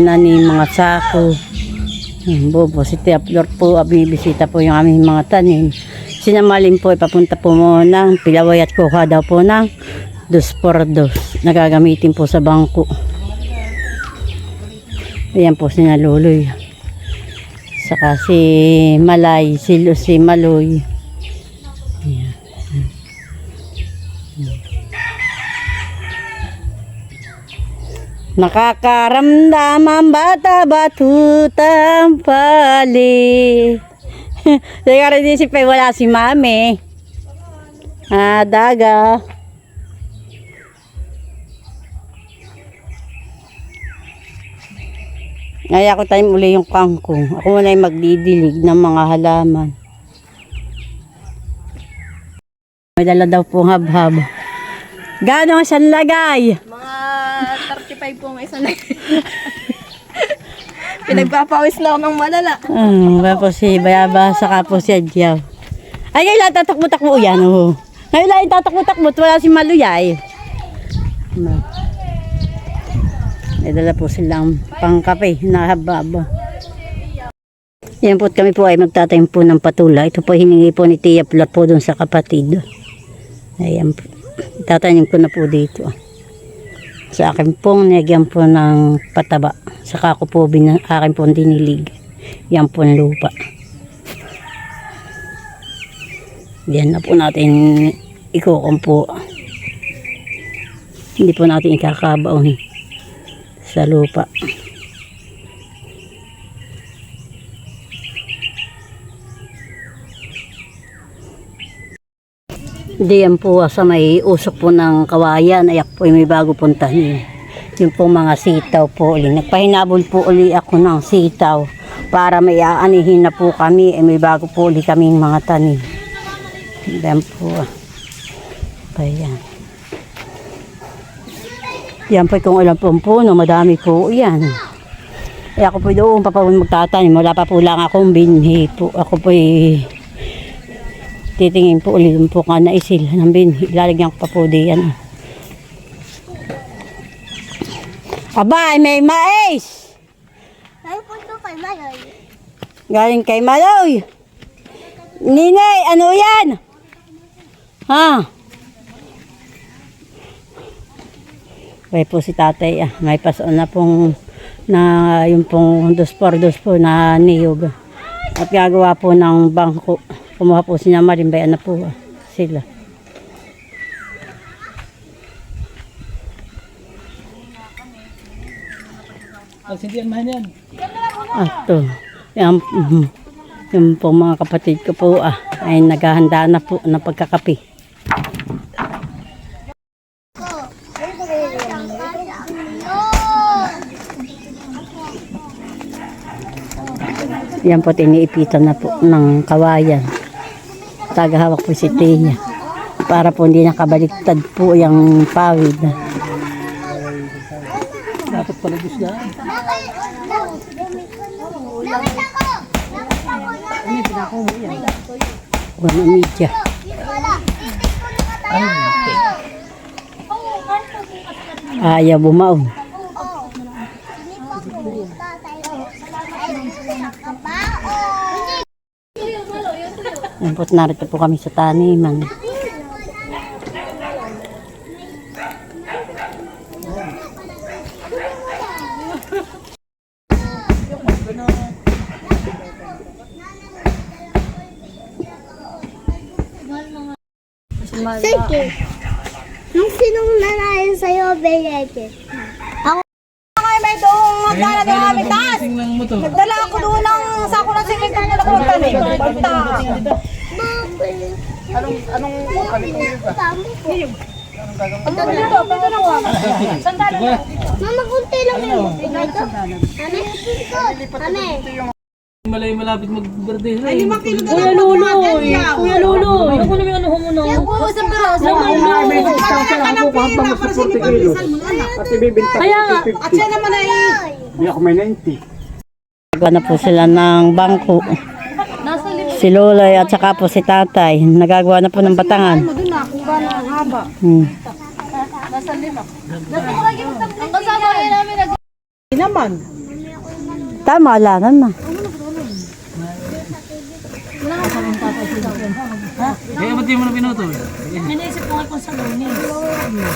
Nanin mga sako. Bobo, si Tia Flor po, bibisita po yung aming mga tanim. Sinamalim po, ipapunta po mo ng Pilaway at kuha daw po ng 2x2 na gagamitin po sa bangko. Ayan po si Naluloy. Saka si Malay, si Maloy. Ayan. Nakakaramdam ang bata batutang pali. Teka rin din si Pe, wala si Mami. Daga. Ngaya ko tayo uli yung kangkong. Ako muna yung magdidilig ng mga halaman. May dala daw pong habhab. Gano'ng siyang lagay? Mga 35 po ang isang lagay. Pinagpapawis na ako ng malala. Tapos si Bayaba, saka po si Adyaw. Ay, ngayon tatakbo-takbo yan. Oh. Ngayon lang tatakbo-takbo, wala si Maluyay. May dala po silang pangkape na hababa. Yan po kami po ay magtatanim po ng patula. Ito po hiningi po ni Tia Flor po dun sa kapatid. Ayan po. Tatanim ko na po dito. Sa akin pong nilagyan po ng pataba. Saka ko po akin pong dinilig. Yan po ang lupa. Yan na po natin ikukumpo. Hindi po natin ikakabaw sa lupa. Diyan po sa may usok po ng kawayan, ayak po may bago puntahin. Yung po mga sitaw po uli. Nagpahinabol po uli ako ng sitaw para may aanihin na po kami. May bago po uli kaming mga tanim. Diyan po. Ayan. Yan po kung alam po ang puno, madami po yan. Ay ako po doon papawin magtatanim. Wala pa po lang akong binhi po. Ako po titingin po ulit po ka naisil ng binhi. Lalagyan ko pa po diyan. Abay, may mais! Ay, punto kay Maloy. Galing kay Maloy. Ninay, ano yan? Ha? May po si tatay. May pason na pong yung pong 2x2 po na niyog. At gagawa po ng bangko. Kumuha po siya marimbayan na po sila. Sindihan mahan yan. Ito. Yung po mga kapatid ko po ay naghahanda na po ng pagkakape. Yan po tiniipitan na po ng kawayan. Tagahawak po si Tia. Para po hindi nakabaliktad po yung pawid. Dapat pala gusto na. Wala media. Ayaw bumaon. Yan po, narito po kami sa taniman. Sige. Nung sinong nanayin sa'yo, Beyeke? Ako nga may doong magdala ng aming taas. Nagdala ako doon ng sako ng simento na nakuha ni. Pagta. Anong sandala na. Mama, kunti lang yun. Ame. Malay malapit mag-birthday. Ay, 5 kilo Kuya Luloy! Kuya Luloy! Ako naman ano mo na. Oo, sa piraso. May distansya lang ako kung hanggang sa 40 kilos. At ibibinta ko 50. At siya naman ay... Hindi ako may 90. Nagawa na po sila ng bangko. Si Loloy at saka po si Tatay. Nagagawa na po ng batangan. Doon na, kung gano'n ang haba. Nasa 5. Ang kasama rin namin nag... Naman. Tama, wala naman. Kaya ba't di mo na pinutol? Iniisip ko nga kung sa lunes.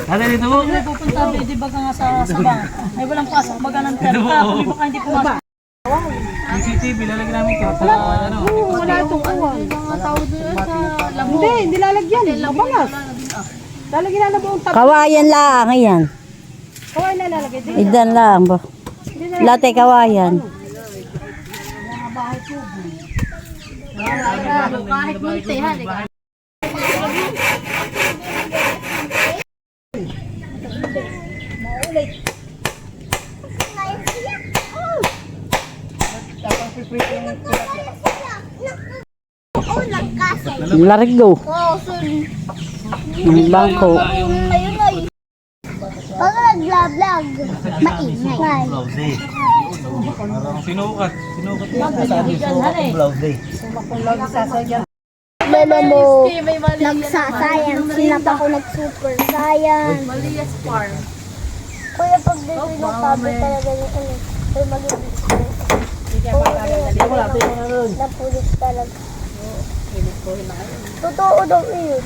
Dada dito po. May pupunta, di ba ka nga sa sabang? Ay walang pasok baga ng terka. Kung baka hindi pumasok. Yung CCTV, lalagyan namin ito sa ano. Wala itong uwan. Hindi lalagyan. Mabangas. Lalagyan na buong tab. Kawayan lang, ayan. Kaway na lalagay. Idan lang ba? Latte kawayan. Kahit multi, ha? Larigo. Oo, sorry. Yung bangko. Ayun ay. Pag nag-vlog, maingay. Sinukat. Sinukat Mama mo, nagsasayang. Sinap ako nag-super science. Malias Farm. Kuya, pag dito yung sabi talaga yung ano, ay mag-ibig napulis talaga. Totoo daw yun.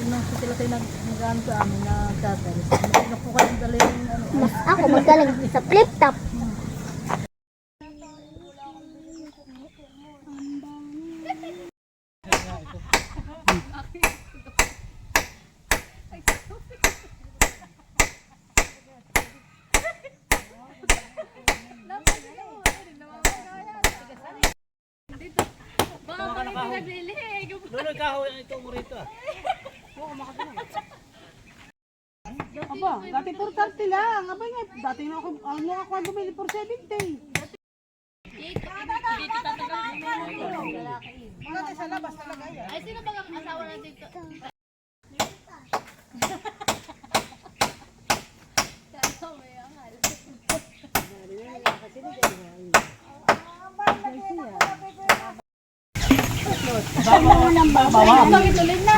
Nung sila tayo nag-ano sa amin, nagtatalis. Naku kayong dala yung ano. Mas ako magaling sa flip top. Lolo, kahoy ito mo rito. Aba, dati 430 lang. Aba nga, dati na ako, ano ako bumili 470. Dati sa labas talaga yan. Ay, sino ba ang asawa natin ito?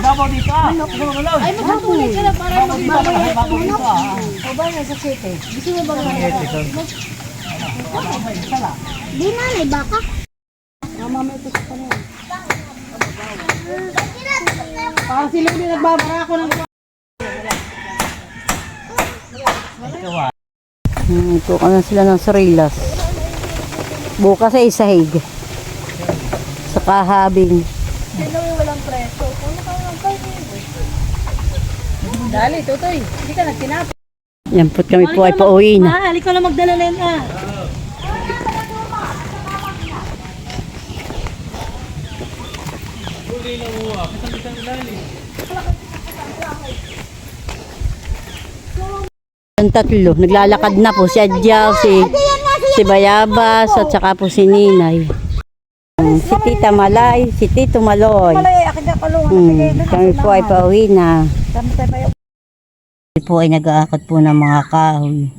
Babaw dito ah. Ay, magpatuloy ka na para mag-ibabay. Babaw dito ah. O ba nga sa city? Gusto mo ba nga? Di na, may baka. Parang sila yung nagbabara ako ng... Ito ka na sila ng sarilas. Bukas ay isahig. Sa kahabing. Dali, tutoy. Hindi ka nagtinapos. Yan po't kami po ay pauwi na. Mahal, ikaw na magdala na yan ah. Ang tatlo, naglalakad na po si Adjaw, si Bayabas, at saka po si Ninay. Si Tita Malay, si Tito Maloy. Kami po ay pauwi na. Kami po ay nag-aakot po ng mga kahoy.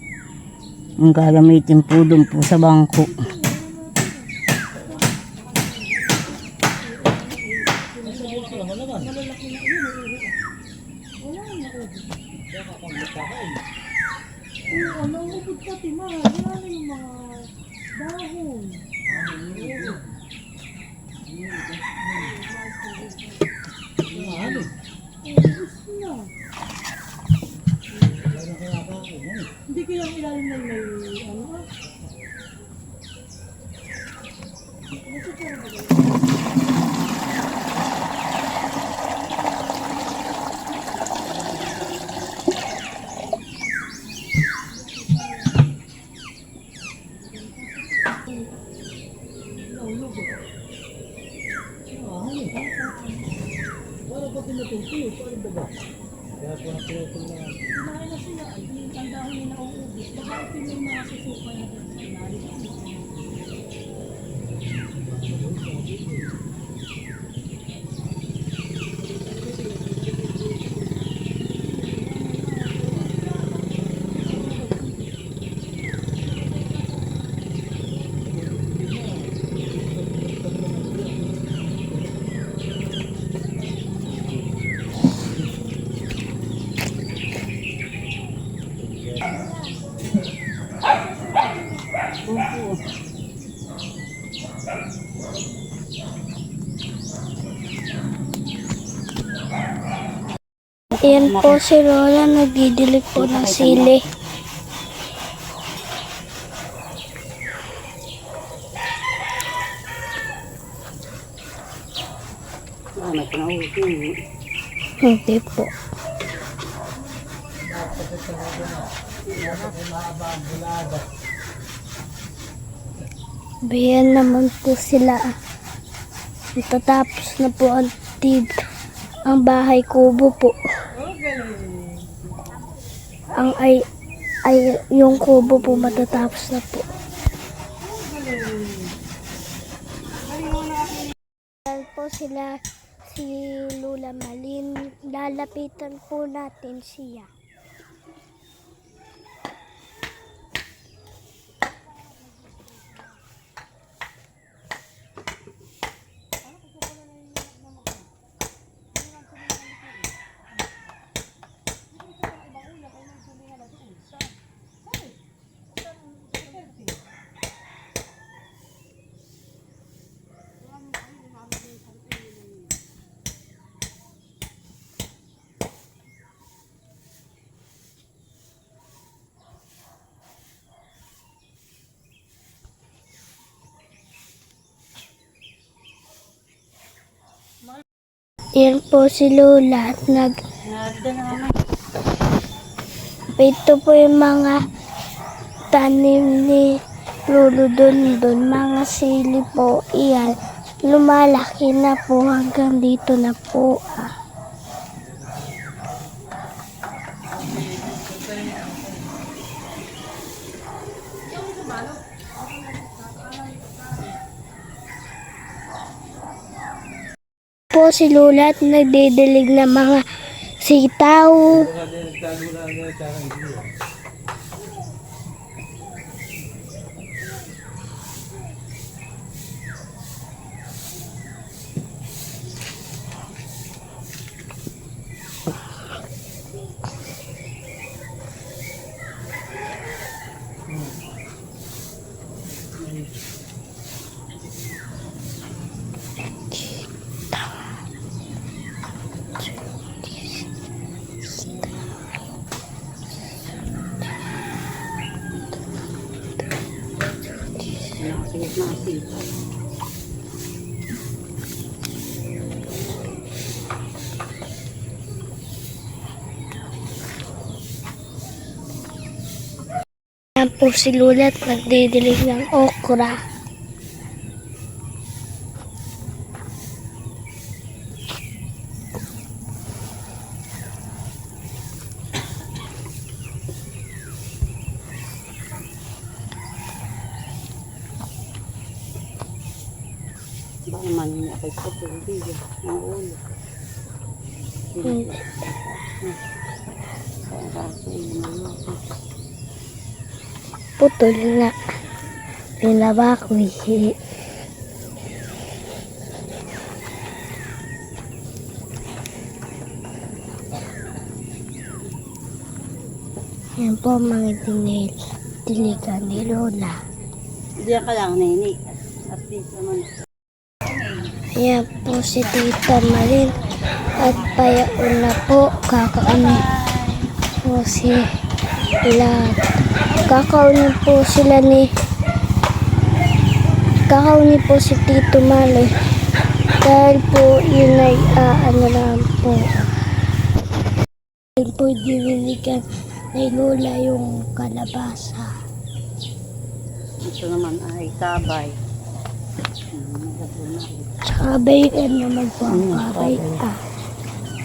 Ang gagamitin po doon po sa bangko. Hindi kaya ang ilalim na may ano ah. Kumain na sila, ang dahon nila nauubos. Baka ito yung mga susuka natin sa ilalim. Opo. Ayan po si Lola, nagdidilig po ng sili. May pangahuli. Hindi po. Bayan naman po sila. Matatapos na po ang bahay kubo po. Ang yung kubo po matatapos na po. Dahil po sila si Lola Malin, lalapitan po natin siya. Yan po si Lola at ito po yung mga tanim ni Lolo doon, mga sili po. Iyan, lumalaki na po hanggang dito na po. Po si Lola at nagdidilig ng mga sitaw. Yan po si Lola at nagdidilig ng okra. Baka man ako ito, hindi ang ulo. Putol na. Nilaba ko eh. Yan po mga diligan ni Lola. Diyan ka lang, Nini. At least naman. Yan po si Tita Marin at payaon na po. Kakaunin po sila. Kakaunin po sila ni kakaunin po si Tito Maloy. Dahil po yun ay ano lang po. Dahil po diniligan ni Lola yung kalabasa. Ito naman ay tabay. Kabay naman po ang kabay.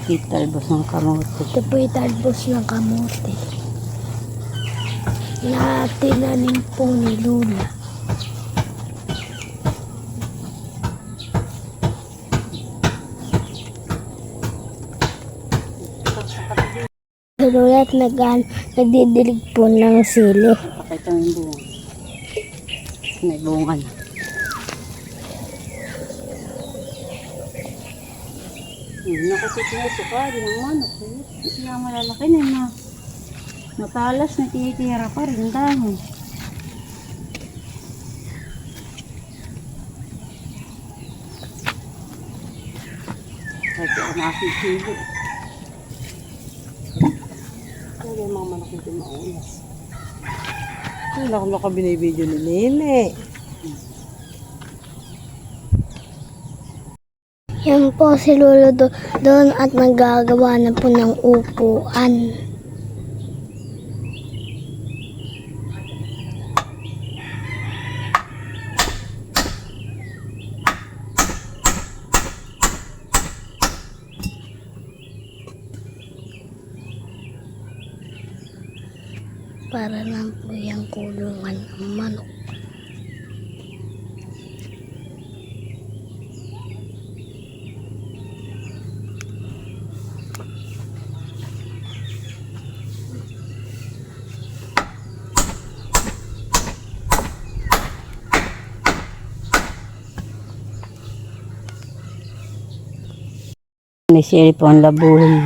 Italbos ng kamote. Ito po italbos ng kamote. Na tinanim po ni Lola. Lola at nagdidilig po ng sili. Pakita mo yung bunga. May bunga na. Nakapit na ito ka, di ng manok. Hindi nga malalaki na yung matalas na tinitira pa rin dahon. Kahit ang aking sili. talaga yung mga manok nito maulas. Wala akong makabinibidyo ni Nene. Yan po si Lolo doon at naggagawa na po ng upuan. Para lang po yung kulungan ng manok. May sili po ang labuhi.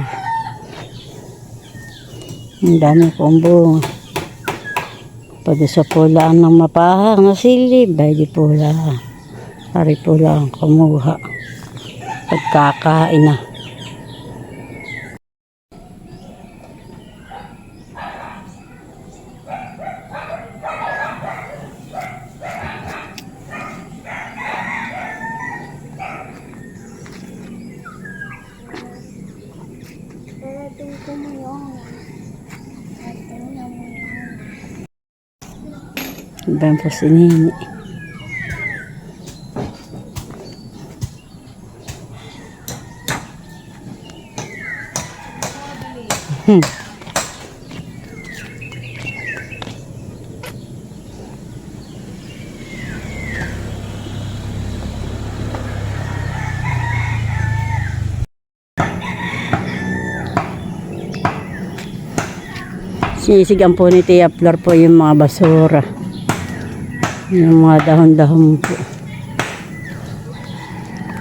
Ang dami pong bunga. Pag sa pula ng mapaha ng sili, di pula. Hari pula ang kumuha. Pagkakain na. Ibang po si Nini. Sinisigan po ni Tia Flor po yung mga basura. Yung mga dahon-dahon po.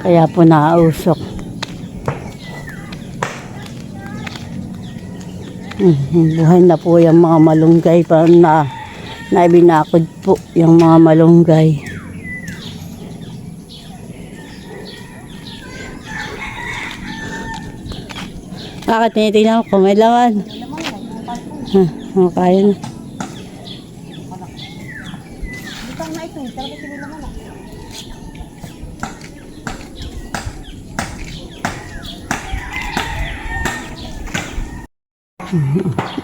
Kaya po naausok. Buhay na po yung mga malunggay pa na ibinakod po yung mga malunggay. Bakit tinitingnan ko may laman? Kaya na. Butang na ito, talaga sila naman ah.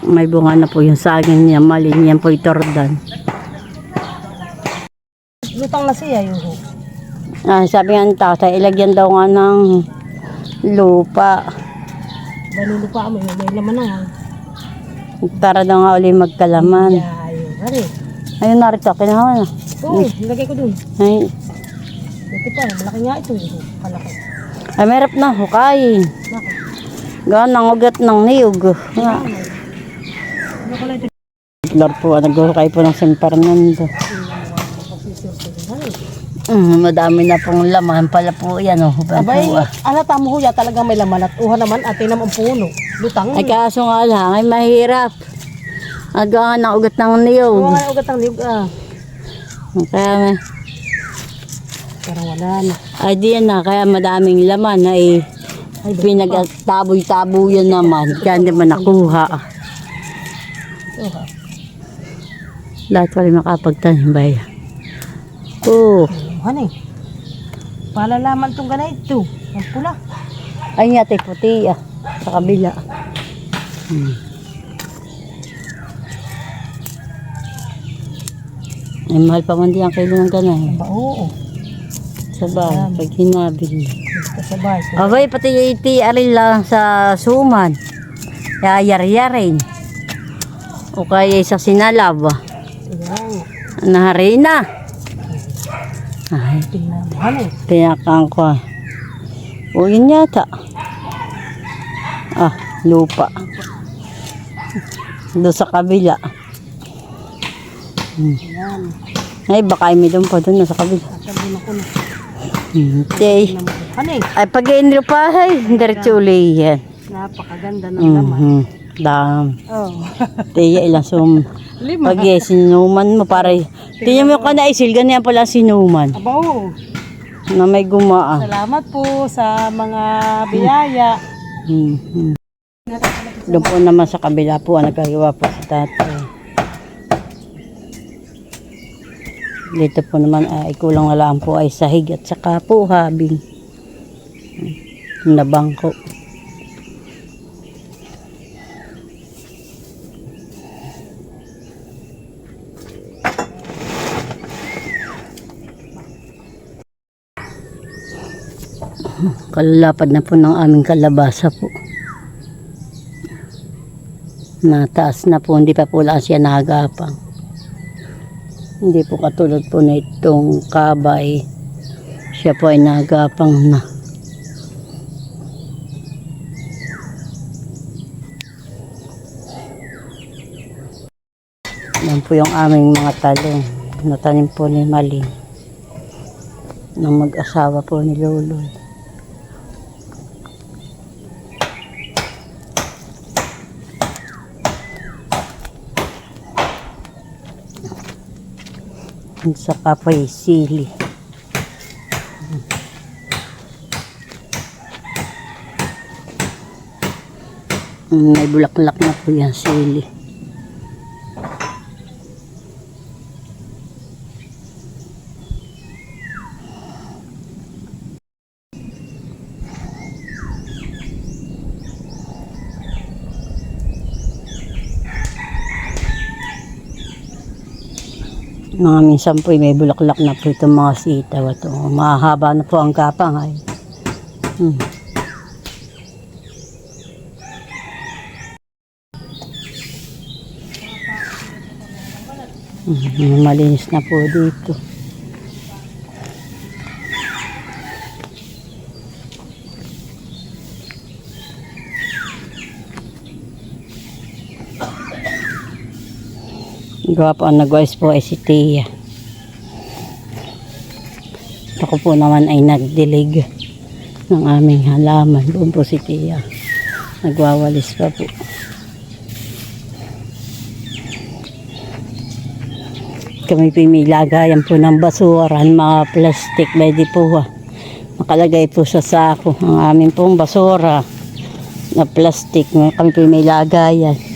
May bunga na po yung saging niya, malin yan po itordan. Lutang na siya yung Sabi nga ng tatay, ilagyan daw nga ng lupa. balulupa mo, may laman na nga. Para daw nga uli magkalaman. Ayun, hari. Ayun narito, kinahawa na. Oo, nilagay ko dun. Ay, Buti pa, malaki nga ito. Kalaki. ay merap na, hukayin. Bakit? Gawin ng ugat ng niyog. Nga. Ano pala ito? Lord po, naghuhukay po ng San Fernando. Madami na pong laman pala po yan. Abay, alata mo huya talagang may laman at uha naman ate naman puno. Lutang. Ay kaso nga lang, ay mahirap. Agawa ng ugat ng niyog. Oo, nga ugat ang niyog ah. Kaya, Parang wala na. ay diyan na, kaya madaming laman ay pinagtaboy-taboy naman. Kaya hindi man nakuha. Ito ha. Lahat wala makapagtanim ba yan? Oo. Ano eh. Palalaman itong ganay ito. Ang pula. Ay nga, tay puti sa kabila. Ay mahal pa man di ang kilo ng ganay. Ba, oo. Sabay, pag hinabil. Basta sa bahay. Abay, pati iti aril lang sa suman. Yayar-yarin. O kaya sa sinalab. Ayan. Nahari na. Ay, Tingnan mo. Ano eh. tinakang ko. O yun yata. Lupa. Doon sa kabila. Ayan. Ay, baka may doon pa doon sa kabila. Sasabihin ako na. Okay. Ano eh. Ay, pag-iinlo pa, ay, diretso uli yan. Napakaganda ng laman. Dam. Oh. Tiya, ilang sum. Lima. Pag sinuman mo, para, tingnan mo ka na isil, ganyan pala sinuman. Aba, oo. Na may gumaan. Salamat po sa mga biyaya. Mhm. Natatalaga Doon po naman sa kabila po, nagkagawa po si tatay. Dito po naman ay kulang na lang po ay sahig at saka po habing na bangko. Kalalapad na po ng aming kalabasa po. Nataas na po, hindi pa po lang siya nagapang. Hindi po katulad po na itong kabay. Siya po ay nagapang na. Yan po yung aming mga talong. Natanim po ni Maling. Ng mag-asawa po ni Lolo. Sa kapay sili. May bulaklak na po yan sili. Mga minsan po may bulaklak na po itong mga sitaw. Ito, mahaba na po ang kapang ay. Malinis na po dito. Gwapo ang nag-wise po ay si Tia. Ako po naman ay nagdilig ng aming halaman. Doon po si Tia. Nagwawalis pa po. Kami pimilagayan po ng basura, mga plastic, pwede po makalagay po sa sako. Ang aming pong basura na plastic, kami pimilagayan.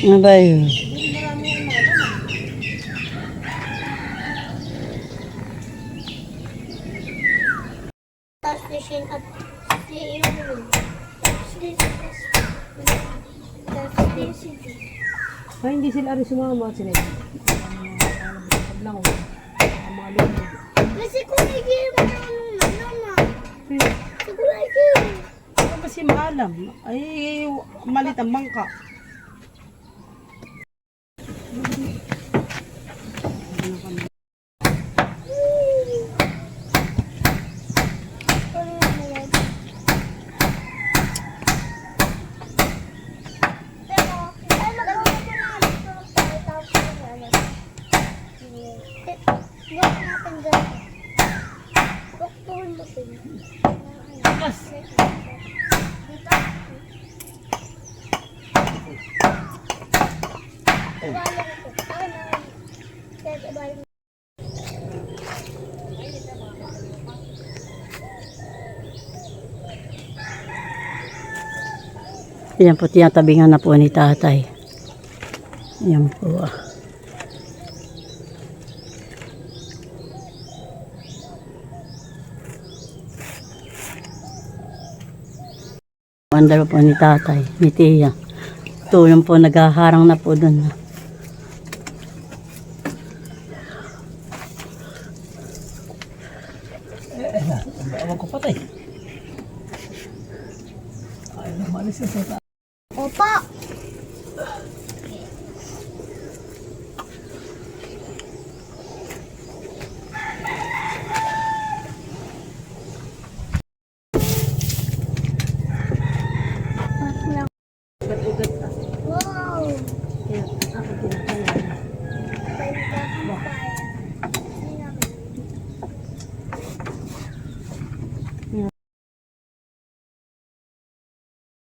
Ano ba yun? Station at Ay, hindi sila rin sumama sila. Ang mga lolo. kasi kung nagiging mo na mama. Siguro nagiging. Kasi maalam. Ay, malit ang bangka. Yan po, tinatabingan na po ni tatay. Yan po. Andar po ni tatay, ni Tia. Tulong po, naghaharang na po doon. Ewan ko patay. Ay, namalis na sa Opo.